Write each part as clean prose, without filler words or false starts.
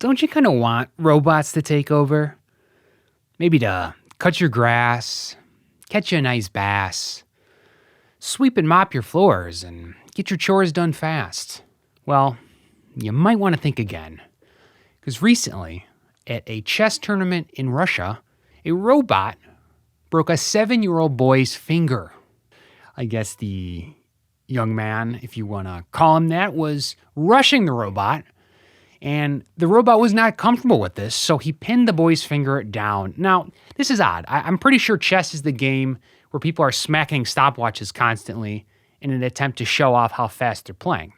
Don't you kind of want robots to take over? Maybe to cut your grass, catch you a nice bass, sweep and mop your floors, and get your chores done fast. Well, you might want to think again. Because recently, at a chess tournament in Russia, a robot broke a 7-year-old boy's finger. I guess the young man, if you want to call him that, was rushing the robot. And the robot was not comfortable with this, so he pinned the boy's finger down. Now, this is odd. I'm pretty sure chess is the game where people are smacking stopwatches constantly in an attempt to show off how fast they're playing.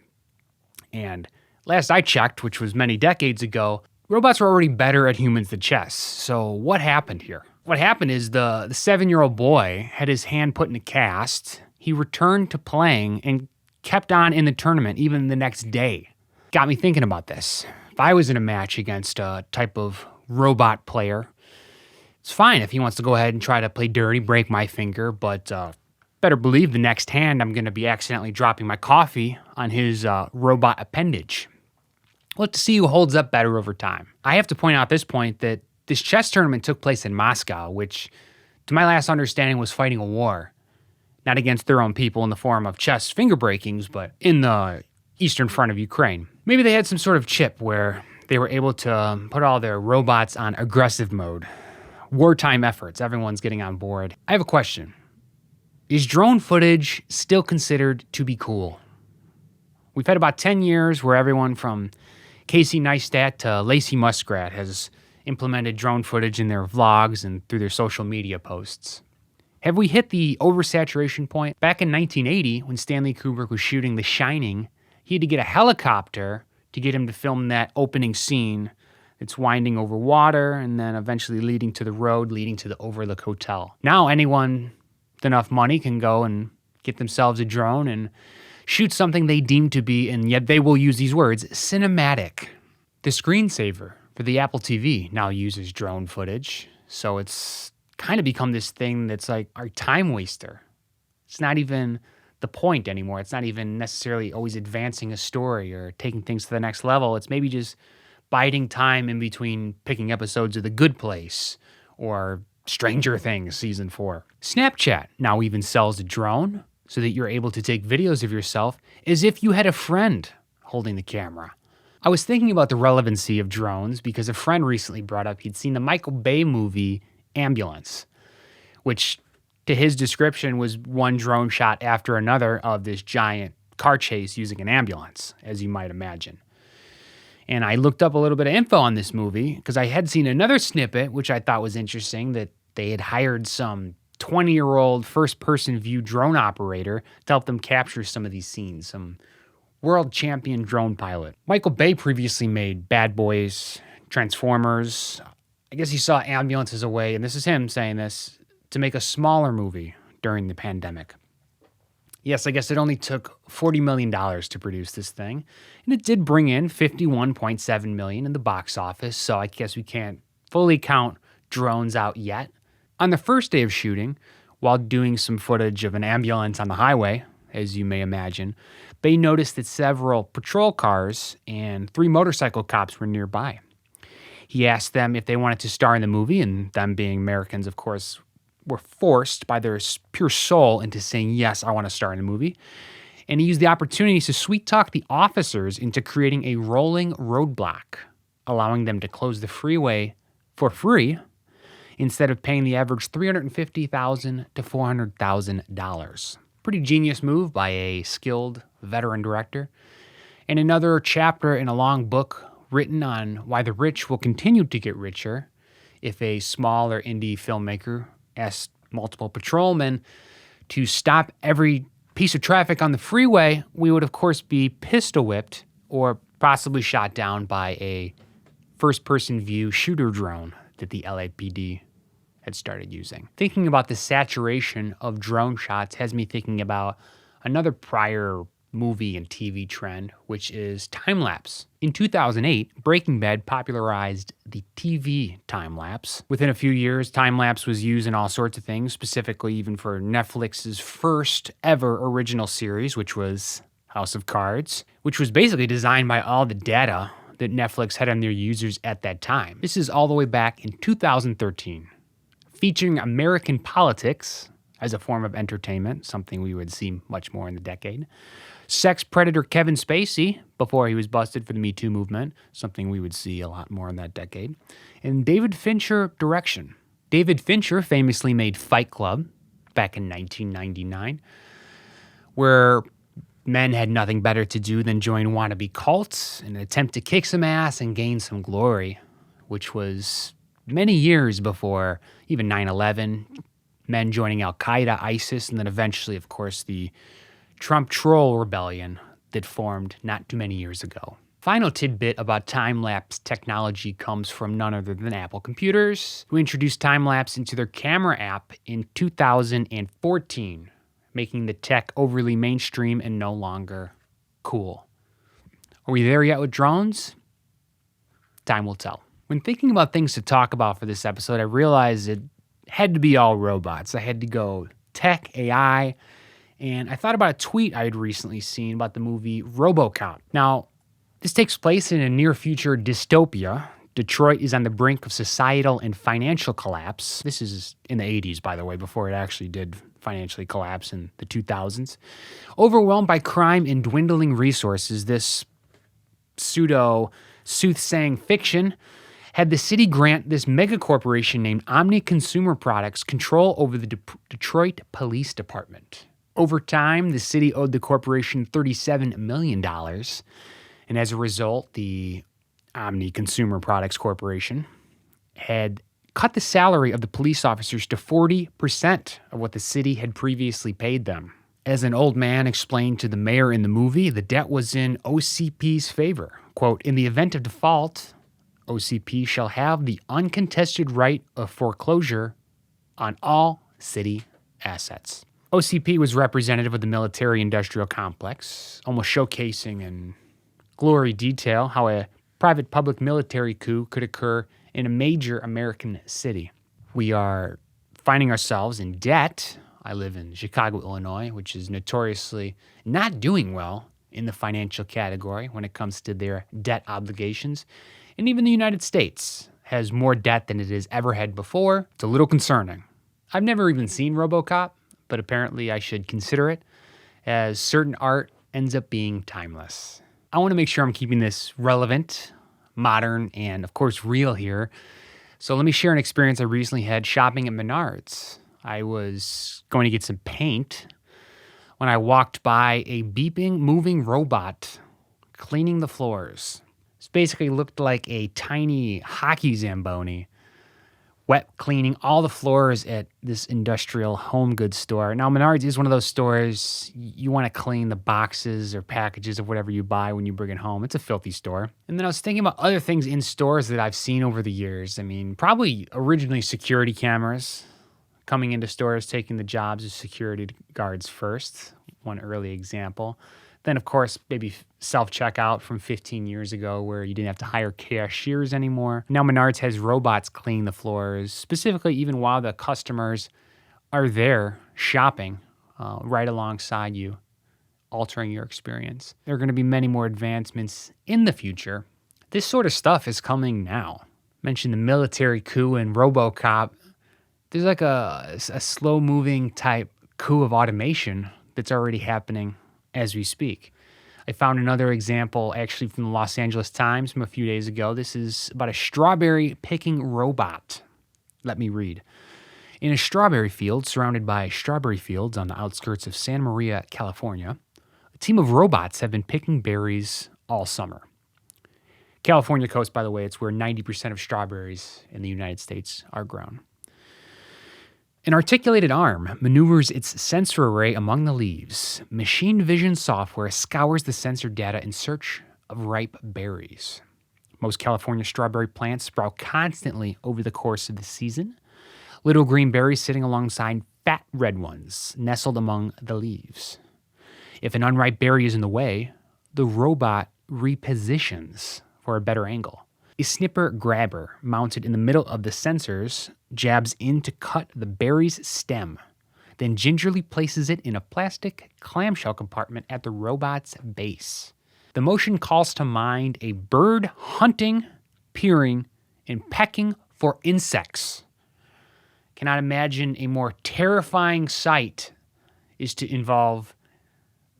And last I checked, which was many decades ago, robots were already better at humans than chess. So what happened here? What happened is the 7-year-old boy had his hand put in a cast. He returned to playing and kept on in the tournament even the next day. Got me thinking about this. If I was in a match against a type of robot player, it's fine if he wants to go ahead and try to play dirty, break my finger, but better believe the next hand I'm going to be accidentally dropping my coffee on his robot appendage. We'll have to see who holds up better over time. I have to point out at this point that this chess tournament took place in Moscow, which, to my last understanding, was fighting a war. Not against their own people in the form of chess finger breakings, but in the eastern front of Ukraine. Maybe they had some sort of chip where they were able to put all their robots on aggressive mode. Wartime efforts, everyone's getting on board. I have a question. Is drone footage still considered to be cool? We've had about 10 years where everyone from Casey Neistat to Lacey Muskrat has implemented drone footage in their vlogs and through their social media posts. Have we hit the oversaturation point? Back in 1980, when Stanley Kubrick was shooting The Shining, he had to get a helicopter to get him to film that opening scene that's winding over water and then eventually leading to the road, leading to the Overlook Hotel. Now anyone with enough money can go and get themselves a drone and shoot something they deem to be, and yet they will use these words, cinematic. The screensaver for the Apple TV now uses drone footage, so it's kind of become this thing that's like our time waster. It's not even the point anymore. It's not even necessarily always advancing a story or taking things to the next level. It's maybe just biding time in between picking episodes of The Good Place or Stranger Things Season 4. Snapchat now even sells a drone so that you're able to take videos of yourself as if you had a friend holding the camera. I was thinking about the relevancy of drones because a friend recently brought up he'd seen the Michael Bay movie Ambulance, which to his description was one drone shot after another of this giant car chase using an ambulance, as you might imagine. And I looked up a little bit of info on this movie because I had seen another snippet, which I thought was interesting, that they had hired some 20-year-old first-person view drone operator to help them capture some of these scenes, some world champion drone pilot. Michael Bay previously made Bad Boys, Transformers. I guess he saw Ambulance as a way, and this is him saying this, to make a smaller movie during the pandemic. Yes, I guess it only took $40 million to produce this thing, and it did bring in $51.7 million in the box office, so I guess we can't fully count drones out yet. On the first day of shooting, while doing some footage of an ambulance on the highway, as you may imagine, Bay noticed that several patrol cars and 3 motorcycle cops were nearby. He asked them if they wanted to star in the movie, and them being Americans, of course, were forced by their pure soul into saying, yes, I want to star in the movie. And he used the opportunity to sweet-talk the officers into creating a rolling roadblock, allowing them to close the freeway for free instead of paying the average $350,000 to $400,000. Pretty genius move by a skilled veteran director. And another chapter in a long book written on why the rich will continue to get richer if a small or indie filmmaker asked multiple patrolmen to stop every piece of traffic on the freeway, we would of course be pistol whipped or possibly shot down by a first-person view shooter drone that the LAPD had started using. Thinking about the saturation of drone shots has me thinking about another prior movie and TV trend, which is time-lapse. In 2008, Breaking Bad popularized the TV time-lapse. Within a few years, time-lapse was used in all sorts of things, specifically even for Netflix's first ever original series, which was House of Cards, which was basically designed by all the data that Netflix had on their users at that time. This is all the way back in 2013, featuring American politics as a form of entertainment, something we would see much more in the decade. Sex predator Kevin Spacey, before he was busted for the Me Too movement, something we would see a lot more in that decade. And David Fincher direction. David Fincher famously made Fight Club back in 1999, where men had nothing better to do than join wannabe cults in an attempt to kick some ass and gain some glory, which was many years before even 9/11, men joining Al-Qaeda, ISIS, and then eventually, of course, the Trump troll rebellion that formed not too many years ago. Final tidbit about time-lapse technology comes from none other than Apple computers, who introduced time-lapse into their camera app in 2014, making the tech overly mainstream and no longer cool. Are we there yet with drones? Time will tell. When thinking about things to talk about for this episode, I realized it had to be all robots. I had to go tech, AI, and I thought about a tweet I had recently seen about the movie Robocop. Now, this takes place in a near-future dystopia. Detroit is on the brink of societal and financial collapse. This is in the 80s, by the way, before it actually did financially collapse in the 2000s. Overwhelmed by crime and dwindling resources, this pseudo-soothsaying fiction had the city grant this mega corporation named Omni Consumer Products control over the Detroit Police Department. Over time, the city owed the corporation $37 million, and as a result, the Omni Consumer Products Corporation had cut the salary of the police officers to 40% of what the city had previously paid them. As an old man explained to the mayor in the movie, the debt was in OCP's favor. Quote, "In the event of default, OCP shall have the uncontested right of foreclosure on all city assets." OCP was representative of the military-industrial complex, almost showcasing in glory detail how a private public military coup could occur in a major American city. We are finding ourselves in debt. I live in Chicago, Illinois, which is notoriously not doing well in the financial category when it comes to their debt obligations. And even the United States has more debt than it has ever had before. It's a little concerning. I've never even seen Robocop, but apparently I should consider it, as certain art ends up being timeless. I want to make sure I'm keeping this relevant, modern, and of course real here. So let me share an experience I recently had shopping at Menards. I was going to get some paint when I walked by a beeping, moving robot cleaning the floors. This basically looked like a tiny hockey Zamboni, wet cleaning all the floors at this industrial home goods store. Now, Menards is one of those stores you want to clean the boxes or packages of whatever you buy when you bring it home. It's a filthy store. And then I was thinking about other things in stores that I've seen over the years. I mean, probably originally security cameras coming into stores, taking the jobs of security guards first, one early example. Then, of course, maybe self-checkout from 15 years ago where you didn't have to hire cashiers anymore. Now Menards has robots cleaning the floors, specifically even while the customers are there shopping right alongside you, altering your experience. There are going to be many more advancements in the future. This sort of stuff is coming now. I mentioned the military coup and Robocop. There's like a slow-moving type coup of automation that's already happening as we speak. I found another example actually from the Los Angeles Times from a few days ago. This is about a strawberry picking robot. Let me read. In a strawberry field surrounded by strawberry fields on the outskirts of Santa Maria, California, a team of robots have been picking berries all summer. California coast, by the way, it's where 90% of strawberries in the United States are grown. An articulated arm maneuvers its sensor array among the leaves. Machine vision software scours the sensor data in search of ripe berries. Most California strawberry plants sprout constantly over the course of the season. Little green berries sitting alongside fat red ones nestled among the leaves. If an unripe berry is in the way, the robot repositions for a better angle. A snipper grabber mounted in the middle of the sensors jabs in to cut the berry's stem, then gingerly places it in a plastic clamshell compartment at the robot's base. The motion calls to mind a bird hunting, peering, and pecking for insects. Cannot imagine a more terrifying sight is to involve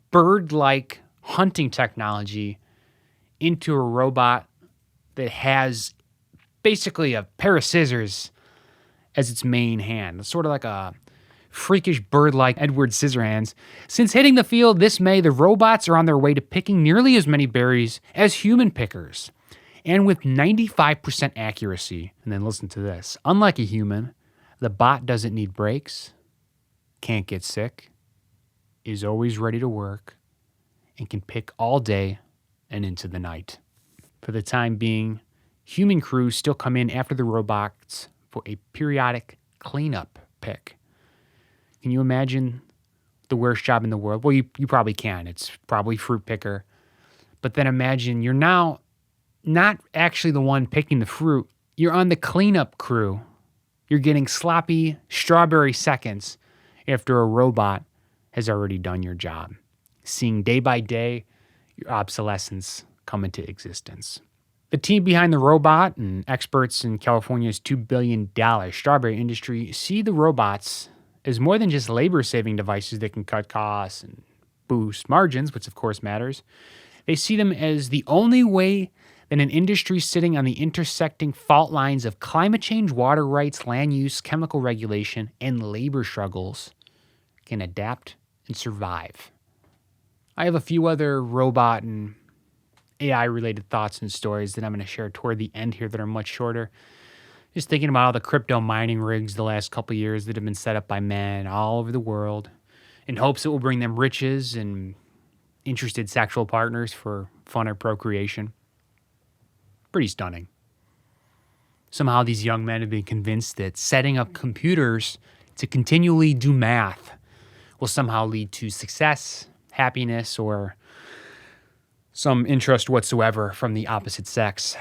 bird-like hunting technology into a robot that has basically a pair of scissors as its main hand. It's sort of like a freakish bird-like Edward Scissorhands. Since hitting the field this May, the robots are on their way to picking nearly as many berries as human pickers, and with 95% accuracy. And then listen to this. Unlike a human, the bot doesn't need breaks, can't get sick, is always ready to work, and can pick all day and into the night. For the time being, human crews still come in after the robots for a periodic cleanup pick. Can you imagine the worst job in the world? Well, you probably can. It's probably fruit picker. But then imagine you're now not actually the one picking the fruit. You're on the cleanup crew. You're getting sloppy strawberry seconds after a robot has already done your job. Seeing day by day your obsolescence come into existence. The team behind the robot and experts in California's $2 billion strawberry industry see the robots as more than just labor-saving devices that can cut costs and boost margins, which of course matters. They see them as the only way that an industry sitting on the intersecting fault lines of climate change, water rights, land use, chemical regulation, and labor struggles can adapt and survive. I have a few other robot and AI-related thoughts and stories that I'm going to share toward the end here that are much shorter. Just thinking about all the crypto mining rigs the last couple of years that have been set up by men all over the world in hopes it will bring them riches and interested sexual partners for fun or procreation. Pretty stunning. Somehow these young men have been convinced that setting up computers to continually do math will somehow lead to success, happiness, or some interest whatsoever from the opposite sex.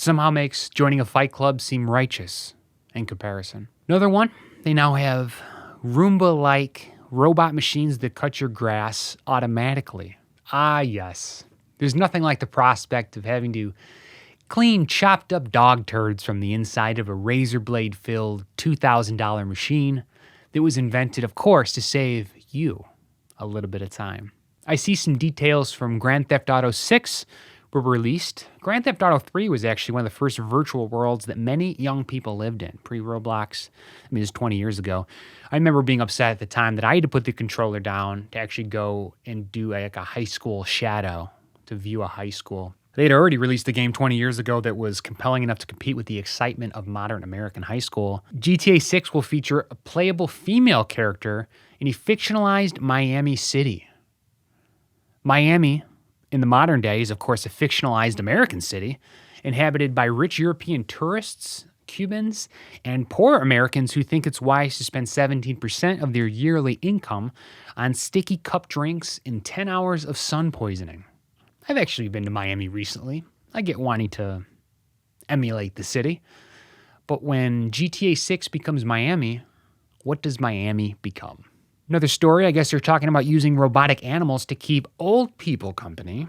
Somehow makes joining a fight club seem righteous in comparison. Another one, they now have Roomba-like robot machines that cut your grass automatically. Ah, yes. There's nothing like the prospect of having to clean chopped up dog turds from the inside of a razor blade filled $2,000 machine that was invented, of course, to save you a little bit of time. I see some details from Grand Theft Auto 6 were released. Grand Theft Auto 3 was actually one of the first virtual worlds that many young people lived in, pre-Roblox. I mean, it was 20 years ago. I remember being upset at the time that I had to put the controller down to actually go and do like a high school shadow, to view a high school. They had already released a game 20 years ago that was compelling enough to compete with the excitement of modern American high school. GTA 6 will feature a playable female character in a fictionalized Miami city. Miami, in the modern day, is of course a fictionalized American city, inhabited by rich European tourists, Cubans, and poor Americans who think it's wise to spend 17% of their yearly income on sticky cup drinks and 10 hours of sun poisoning. I've actually been to Miami recently. I get wanting to emulate the city. But when GTA 6 becomes Miami, what does Miami become? Another story, I guess they're talking about using robotic animals to keep old people company.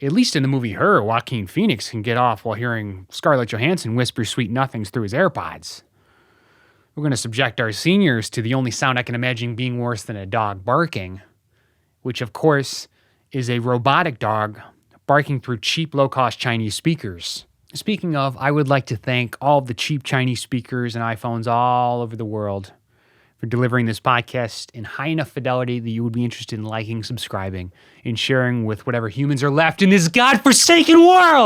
At least in the movie Her, Joaquin Phoenix can get off while hearing Scarlett Johansson whisper sweet nothings through his AirPods. We're going to subject our seniors to the only sound I can imagine being worse than a dog barking, which of course is a robotic dog barking through cheap, low-cost Chinese speakers. Speaking of, I would like to thank all of the cheap Chinese speakers and iPhones all over the world for delivering this podcast in high enough fidelity that you would be interested in liking, subscribing, and sharing with whatever humans are left in this godforsaken world.